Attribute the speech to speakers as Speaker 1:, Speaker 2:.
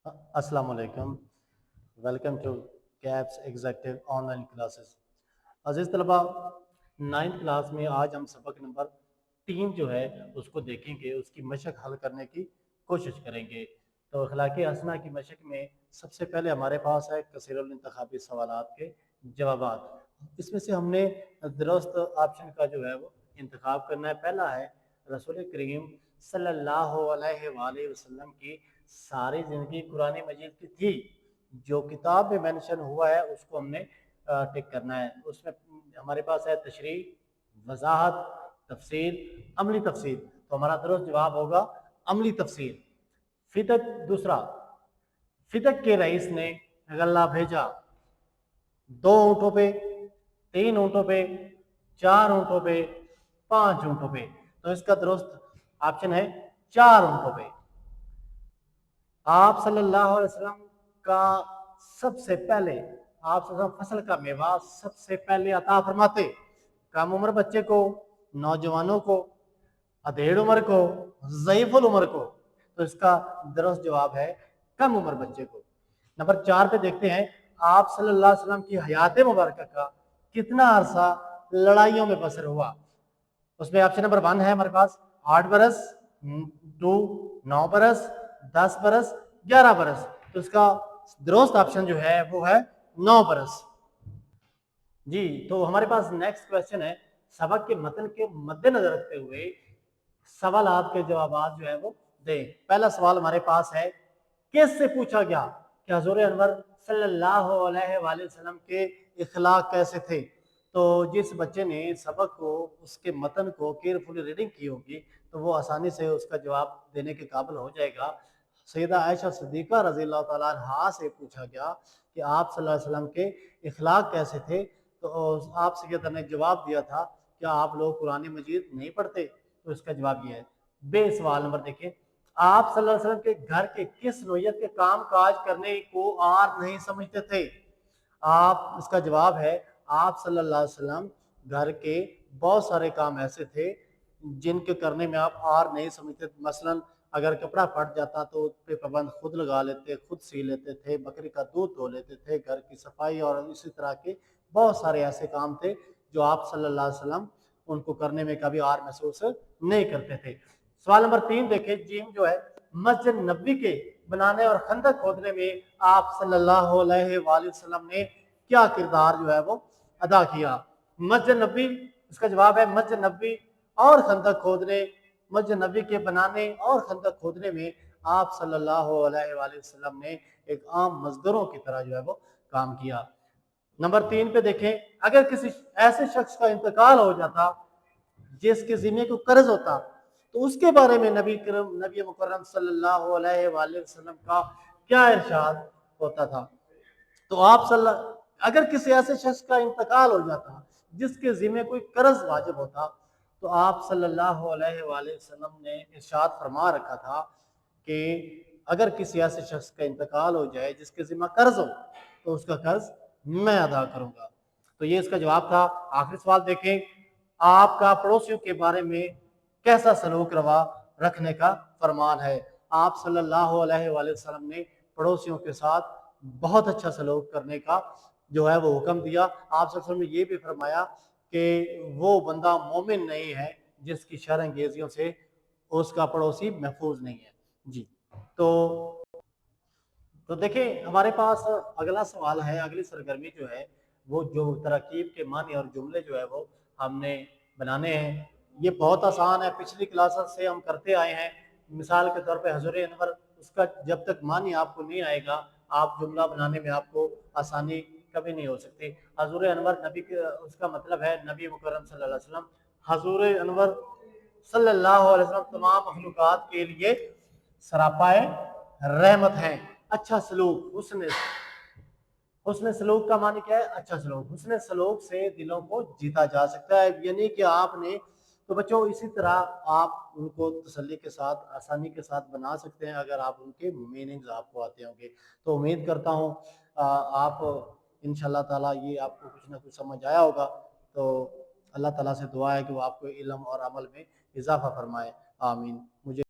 Speaker 1: अस्सलाम वालेकुम। Welcome to Caps executive online classes. अजीज़ तलबा, 9th क्लास में आज हम सबक नंबर 3 जो है उसको देखेंगे, उसकी मशक हल करने की कोशिश करेंगे। तो अखलाक़ी हसना की मशक में सबसे पहले हमारे पास है कसीरुल इंतखाबी सवालात के जवाबात। इसमें से हमने दुरुस्त ऑप्शन का जो है वो इंतखाब करना है। पहला है रसूल करीम सल्लल्लाहु अलैहि वसल्लम की सारी ज़िंदगी कुरान मजीद की थी। जो किताब में मेंशन हुआ है उसको हमने टिक करना है। उसमें हमारे पास है तशरीह, वजाहत, तफसीर, अमली तफसीर। तो हमारा दुरुस्त जवाब होगा अमली तफसीर। फितक दूसरा, फितक के रईस ने गल्ला भेजा 2 ऊँटों पे, 3 ऊँटों पे, 4 ऊँटों पे, 5 ऊँटों पे। तो इसका दुरुस्त ऑप्शन है 4 ऊँटों पे। आप सल्लल्लाहु अलैहि वसल्लम का सबसे पहले आप फसल का मेवा सबसे पहले अता फरमाते कम उम्र बच्चे को, नौजवानों को, अधेड़ उम्र को, ज़ईफुल उम्र को। तो इसका दुरुस्त जवाब है कम उम्र बच्चे को। नंबर 4 पे देखते हैं आप सल्लल्लाहु अलैहि वसल्लम की हयात मुबारक का कितना अरसा लड़ाइयों में बसर हुआ। उसमें ऑप्शन नंबर 1 है हमारे पास 8 बरस, 2 9 बरस, 10 बरस, 11 बरस। तो इसका दुरुस्त ऑप्शन जो है वो है 9 बरस। जी, तो हमारे पास नेक्स्ट क्वेश्चन है सबक के मतन के मद्देनजर रखते हुए सवालात के जवाब जो है वो दे। पहला सवाल हमारे पास है किस से पूछा गया कि हजूर अनवर सल्लल्लाहु अलैहि वसल्लम के इखलाक कैसे थे। तो जिस बच्चे ने सबक को उसके मतन को केयरफुली रीडिंग की होगी तो वो आसानी से उसका जवाब देने के काबिल हो जाएगा। सैयदा आयशा सिद्दीक़ा रज़ी अल्लाह ताला अन्हा से पूछा गया कि आप सल्लल्लाहु अलैहि वसल्लम के इखलाक कैसे थे। तो आप सैयदा ने जवाब दिया था क्या आप लोग कुरान मजीद नहीं पढ़ते। तो इसका जवाब ये है। बे सवाल नंबर देखें आप सल्लल्लाहु अलैहि वसल्लम के घर के किस नोयत के काम काज करने को आर नहीं समझते थे। आप इसका जवाब है आप सल्लल्लाहु अलैहि वसल्लम घर के बहुत सारे काम ऐसे थे जिनके करने में आप आर नहीं समझते। मसलन अगर कपड़ा फट जाता तो उस पे पाबंद खुद लगा लेते, खुद सी लेते थे, बकरी का दूध धो लेते थे, घर की सफाई और इसी तरह के बहुत सारे ऐसे काम थे जो आप सल्लल्लाहु अलैहि वसल्लम उनको करने में कभी आर महसूस नहीं करते थे। सवाल नंबर 3 देखें जिम जो है मस्जिद नबी के बनाने और खंदक खोदने में आप सल्लल्लाहु अलैहि वसल्लम ने क्या किरदार जो है वो अदा किया। मस्जिद नबी इसका जवाब है मस्जिद नबी और खंदक खोदने, मस्जिद नबी के बनाने और खंदक खोदने में आप सल्लल्लाहु अलैहि वसल्लम ने एक आम मजदूरों की तरह जो है वो काम किया। नंबर 3 पे देखें अगर किसी ऐसे शख्स का इंतकाल हो जाता जिसके जिम्मे को कर्ज होता तो उसके बारे में नबी मुकर्रम सल्लल्लाहु अलैहि वसल्लम का क्या इरशाद होता था। तो आप अगर किसी ऐसे शख्स का इंतकाल हो जाता जिसके जिम्मे कोई कर्ज वाजिब होता तो आप सल्लल्लाहु अलैहि वसल्लम ने इरशाद फरमा रखा था कि अगर किसी ऐसे शख्स का इंतकाल हो जाए जिसके जिम्मा कर्ज हो तो उसका कर्ज मैं अदा करूंगा। तो ये इसका जवाब था। आखिरी सवाल देखें आपका पड़ोसियों के बारे में कैसा सलूक रवा रखने का फरमान है। आप सल्लल्लाहु अलैहि वसल्लम ने पड़ोसियों के साथ बहुत अच्छा सलूक करने का जो है वो हुक्म दिया। आप सल्लल्लाहु अलैहि वसल्लम ने ये भी फरमाया कि वो बंदा मोमिन नहीं है जिसकी शर अंगेजियों से उसका पड़ोसी महफूज नहीं है। जी, तो देखिए हमारे पास अगला सवाल है। अगली सरगर्मी जो है वो जो तरकीब के मानी और जुमले जो है वो हमने बनाने हैं। ये बहुत आसान है, पिछली क्लासेस से हम करते आए हैं। मिसाल के तौर पे हजूर अनवर उसका जब तक मानी आपको नहीं आएगा आप जुमला बनाने में आपको आसानी कभी नहीं हो सकती। हजूर अनवर नबी के उसका मतलब है नबी मुकर्रम सल्लल्लाहु अलैहि वसल्लम। हजूर अनवर सल्लल्लाहु अलैहि वसल्लम तमाम मखलूकात के लिए सरापाए रहमत है। अच्छा सलूक हुस्न सलूक का मानी क्या है अच्छा सलूक। हुस्न सलूक से दिलों को जीता जा सकता है यानी कि आपने तो बच्चों इसी तरह आप उनको तसल्ली के साथ आसानी के साथ बना सकते हैं अगर आप उनके मीनिंग्स आपको आते होंगे। तो उम्मीद करता हूँ आप इंशाल्लाह ताला ये आपको कुछ ना कुछ समझ आया होगा। तो अल्लाह ताला से दुआ है कि वो आपको इल्म और अमल में इजाफा फरमाए। आमीन। मुझे